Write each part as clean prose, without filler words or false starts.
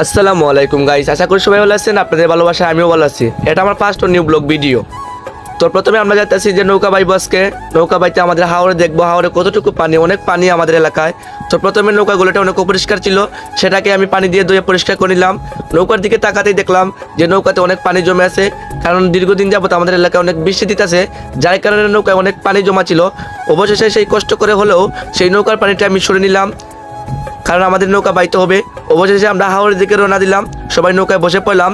আসসালামু আলাইকুম গাইস, আশা করি সবাই ভালো আছেন। আপনাদের ভালোবাসায় আমিও ভালো আছি। এটা আমার ফার্স্ট নিউ ব্লগ ভিডিও। তো প্রথমে আমরা যাচ্ছি যে নৌকা বাইব আজকে। নৌকা বাইতে আমাদের হাওরে দেখবো হাওরে কতটুকু পানি, অনেক পানি আমাদের এলাকায়। তো প্রথমে নৌকাগুলোটা অনেক অপরিষ্কার ছিল, সেটাকে আমি পানি দিয়ে ধুয়ে পরিষ্কার করে নিলাম। নৌকার দিকে তাকাতেই দেখলাম যে নৌকাতে অনেক পানি জমে আছে, কারণ দীর্ঘদিন যাবত আমাদের এলাকায় অনেক বৃষ্টি দিতেছে, যার কারণে নৌকায় অনেক পানি জমা ছিল। অবশেষে সেই কষ্ট করে হলেও সেই নৌকার পানিটা আমি সরে নিলাম, কারণ আমাদের নৌকা বাইতে হবে। অবশেষে আমরা হাওরের দিকে রওনা দিলাম, সবাই নৌকায় বসে পড়লাম।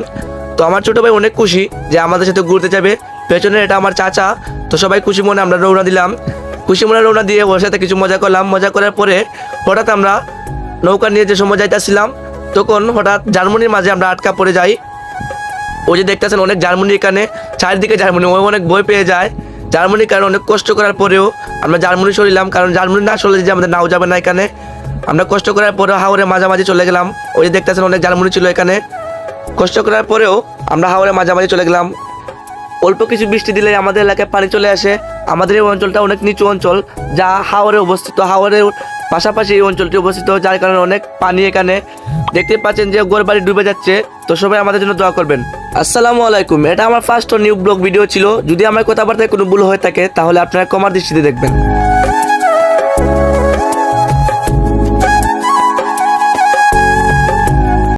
তো আমার ছোটো ভাই অনেক খুশি যে আমাদের সাথে ঘুরতে যাবে, পেছনে এটা আমার চাচা। তো সবাই খুশি মনে আমরা রওনা দিলাম। খুশি মনে রওনা দিয়ে ওর সাথে কিছু মজা করলাম। মজা করার পরে হঠাৎ আমরা নৌকা নিয়ে যে সময় যাইতেছিলাম, তখন হঠাৎ জার্মানির মাঝে আমরা আটকা পড়ে যাই। ওই যে দেখতেছেন অনেক জার্মানি, এখানে চারিদিকে জার্মানি, ওই অনেক ভয় পেয়ে যায়। জার্মানির কারণে অনেক কষ্ট করার পরেও আমরা জার্মানি সরিলাম, কারণ জার্মানি না সরলে যে আমাদের নাও যাবে না এখানে। আমরা কষ্ট করার পরেও হাওরে মাঝামাঝি চলে গেলাম। ওই যে দেখতেছেন অনেক জার্মানি ছিল এখানে। কষ্ট করার পরেও আমরা হাওরে মাঝামাঝি চলে গেলাম। অল্প কিছু বৃষ্টি দিলে আমাদের এলাকায় পানি চলে আসে। আমাদের এই অঞ্চলটা অনেক নিচু অঞ্চল, যা হাওরে অবস্থিত। হাওরের পাশাপাশি এই অঞ্চলটি অবস্থিত, যার কারণে অনেক পানি এখানে। দেখতে পাচ্ছেন যে ঘর বাড়ি ডুবে যাচ্ছে। তো সবাই আমাদের জন্য দোয়া করবেন। আসসালামু আলাইকুম। এটা আমার ফার্স্ট নিউ ব্লগ ভিডিও ছিল। যদি আমার কথাবার্তায় কোনো ভুল হয়ে থাকে তাহলে আপনারা ক্ষমার দৃষ্টিতে দেখবেন।